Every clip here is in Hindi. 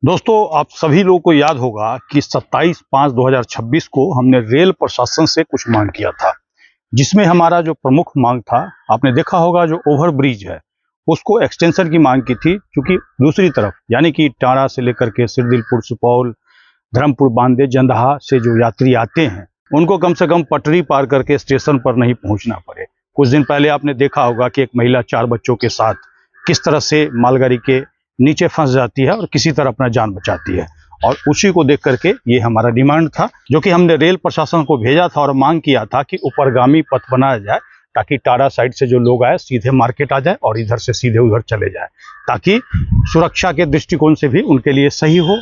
दोस्तों, आप सभी लोगों को याद होगा कि 27/5/2026 को हमने रेल प्रशासन से कुछ मांग किया था, जिसमें हमारा जो प्रमुख मांग था, आपने देखा होगा जो ओवर ब्रिज है उसको एक्सटेंशन की मांग की थी। क्योंकि दूसरी तरफ यानी कि टांडा से लेकर के सिरदिलपुर, सुपौल, धर्मपुर, बांदे, जंदाहा से जो यात्री आते हैं उनको कम से कम पटरी पार करके स्टेशन पर नहीं पहुंचना पड़े। कुछ दिन पहले आपने देखा होगा कि एक महिला 4 बच्चों के साथ किस तरह से मालगाड़ी के नीचे फंस जाती है और किसी तरह अपना जान बचाती है। और उसी को देख करके ये हमारा डिमांड था, जो कि हमने रेल प्रशासन को भेजा था और मांग किया था कि ऊपरगामी पथ बनाया जाए, ताकि टांडा साइड से जो लोग आए सीधे मार्केट आ जाए और इधर से सीधे उधर चले जाए, ताकि सुरक्षा के दृष्टिकोण से भी उनके लिए सही हो,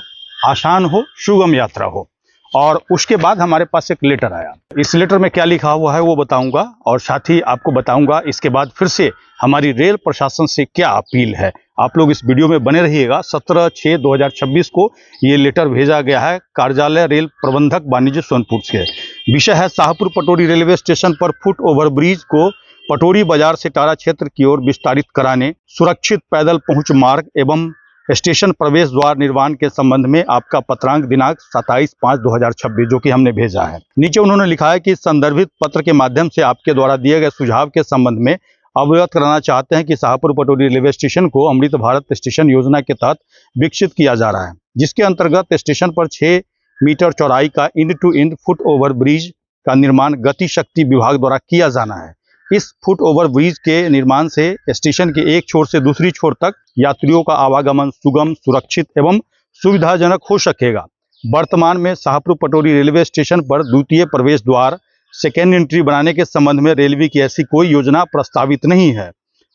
आसान हो, सुगम यात्रा हो। और उसके बाद हमारे पास एक लेटर आया। इस लेटर में क्या लिखा हुआ है वो बताऊंगा, और साथ ही आपको बताऊंगा इसके बाद फिर से हमारी रेल प्रशासन से क्या अपील है। आप लोग इस वीडियो में बने रहिएगा। 17/6/2026 को ये लेटर भेजा गया है कार्यालय रेल प्रबंधक वाणिज्य सोनपुर से। विषय है शाहपुर पटोरी रेलवे स्टेशन पर फुट ओवर ब्रिज को पटोरी बाजार से टांडा क्षेत्र की ओर विस्तारित कराने, सुरक्षित पैदल पहुंच मार्ग एवं स्टेशन प्रवेश द्वार निर्माण के संबंध में आपका पत्रांक दिनांक 27/5/2026 जो कि हमने भेजा है। नीचे उन्होंने लिखा है कि संदर्भित पत्र के माध्यम से आपके द्वारा दिए गए सुझाव के संबंध में अवगत कराना चाहते हैं कि शाहपुर पटोरी रेलवे स्टेशन को अमृत भारत स्टेशन योजना के तहत विकसित किया जा रहा है, जिसके अंतर्गत स्टेशन पर 6 मीटर चौड़ाई का end to end foot over bridge का निर्माण गति शक्ति विभाग द्वारा किया जाना है। इस फुट ओवर ब्रिज के निर्माण से स्टेशन के एक छोर से दूसरी छोर तक यात्रियों का आवागमन सुगम, सुरक्षित एवं सुविधाजनक हो सकेगा। वर्तमान में शाहपुर पटोरी रेलवे स्टेशन पर द्वितीय प्रवेश द्वार सेकेंड एंट्री बनाने के संबंध में रेलवे की ऐसी कोई योजना प्रस्तावित नहीं है।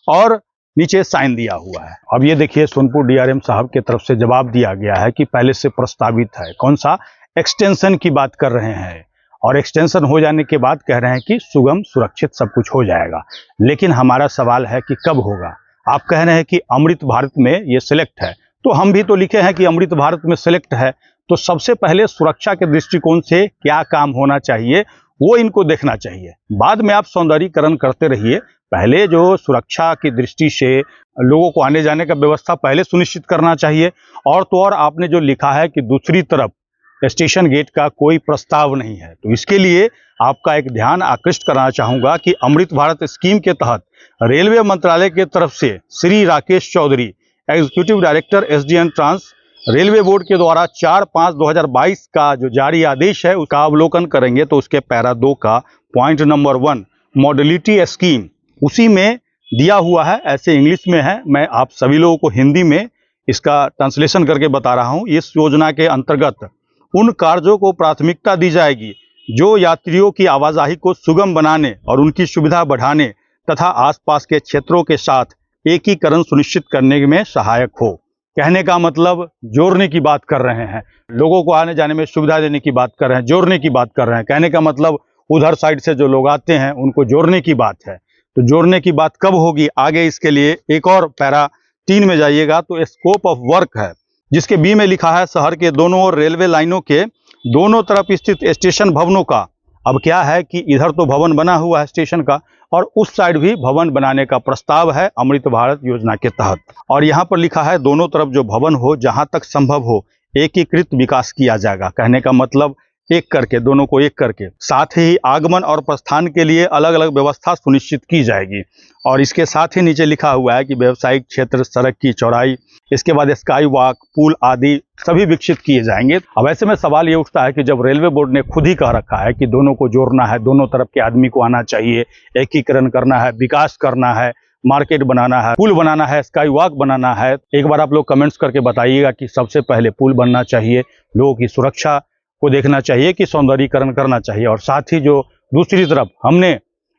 और नीचे साइन दिया हुआ है। अब ये देखिए, सोनपुर डीआरएम साहब की तरफ से जवाब दिया गया है कि पहले से प्रस्तावित है। कौन सा? एक्सटेंशन की बात कर रहे हैं, और एक्सटेंशन हो जाने के बाद कह रहे हैं कि सुगम, सुरक्षित सब कुछ हो जाएगा। लेकिन हमारा सवाल है कि कब होगा? आप कह रहे हैं कि अमृत भारत में ये सिलेक्ट है, तो हम भी तो लिखे हैं कि अमृत भारत में सिलेक्ट है। तो सबसे पहले सुरक्षा के दृष्टिकोण से क्या काम होना चाहिए वो इनको देखना चाहिए। बाद में आप सौंदर्यीकरण करते रहिए। पहले जो सुरक्षा की दृष्टि से लोगों को आने जाने का व्यवस्था पहले सुनिश्चित करना चाहिए। और तो और आपने जो लिखा है कि दूसरी तरफ स्टेशन गेट का कोई प्रस्ताव नहीं है, तो इसके लिए आपका एक ध्यान आकृष्ट करना चाहूंगा कि अमृत भारत स्कीम के तहत रेलवे मंत्रालय की तरफ से Shri Rakesh Chaudhary, executive director SDN trans, railway board के द्वारा 4/5/2022 का जो जारी आदेश है उसका अवलोकन करेंगे तो उसके पैरा 2 का पॉइंट नंबर 1 मॉडलिटी स्कीम उसी में दिया हुआ है। ऐसे इंग्लिश में है, मैं आप सभी लोगों को हिंदी में इसका ट्रांसलेशन करके बता रहा हूं। इस योजना के अंतर्गत उन कार्यों को प्राथमिकता दी जाएगी जो यात्रियों की आवाजाही को सुगम बनाने और उनकी सुविधा बढ़ाने तथा आसपास के क्षेत्रों के साथ एकीकरण सुनिश्चित करने में सहायक हो। कहने का मतलब जोड़ने की बात कर रहे हैं, लोगों को आने जाने में सुविधा देने की बात कर रहे हैं, जोड़ने की बात कर रहे हैं। कहने का मतलब उधर साइड से जो लोग आते हैं उनको जोड़ने की बात है। तो जोड़ने की बात कब होगी आगे, इसके लिए एक और पैरा 3 में जाइएगा तो स्कोप ऑफ वर्क है, जिसके बी में लिखा है शहर के दोनों ओर रेलवे लाइनों के दोनों तरफ स्थित स्टेशन भवनों का। अब क्या है कि इधर तो भवन बना हुआ है स्टेशन का, और उस साइड भी भवन बनाने का प्रस्ताव है अमृत भारत योजना के तहत। और यहाँ पर लिखा है दोनों तरफ जो भवन हो, जहां तक संभव हो एकीकृत विकास किया जाएगा। कहने का मतलब एक करके, दोनों को एक करके। साथ ही आगमन और प्रस्थान के लिए अलग अलग व्यवस्था सुनिश्चित की जाएगी। और इसके साथ ही नीचे लिखा हुआ है कि व्यावसायिक क्षेत्र, सड़क की चौड़ाई, इसके बाद स्काई वॉक, पुल आदि सभी विकसित किए जाएंगे। अब ऐसे में सवाल ये उठता है कि जब रेलवे बोर्ड ने खुद ही कह रखा है कि दोनों को जोड़ना है, दोनों तरफ के आदमी को आना चाहिए, एकीकरण करना है, विकास करना है, मार्केट बनाना है, पुल बनाना है, स्काई वॉक बनाना है, एक बार आप लोग कमेंट्स करके बताइएगा कि सबसे पहले पुल बनना चाहिए, लोगों की सुरक्षा को देखना चाहिए कि सौंदर्यीकरण करना चाहिए। और साथ ही जो दूसरी तरफ हमने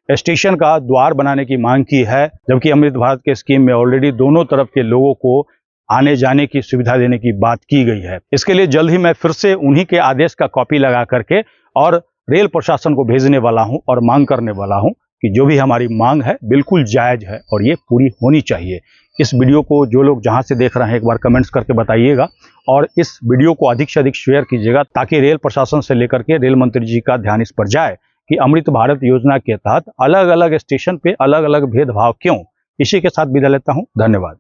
स्टेशन का द्वार बनाने की मांग की है, जबकि अमृत भारत के स्कीम में ऑलरेडी दोनों तरफ के लोगों को आने जाने की सुविधा देने की बात की गई है। इसके लिए जल्द ही मैं फिर से उन्हीं के आदेश का कॉपी लगा करके और रेल प्रशासन को भेजने वाला हूं और मांग करने वाला हूं कि जो भी हमारी मांग है बिल्कुल जायज है और ये पूरी होनी चाहिए। इस वीडियो को जो लोग जहां से देख रहे हैं एक बार कमेंट्स करके बताइएगा, और इस वीडियो को अधिक से अधिक शेयर कीजिएगा, ताकि रेल प्रशासन से लेकर के रेल मंत्री जी का ध्यान इस पर जाए कि अमृत भारत योजना के तहत अलग अलग स्टेशन पे अलग अलग भेदभाव क्यों। इसी के साथ विदा लेता हूं। धन्यवाद।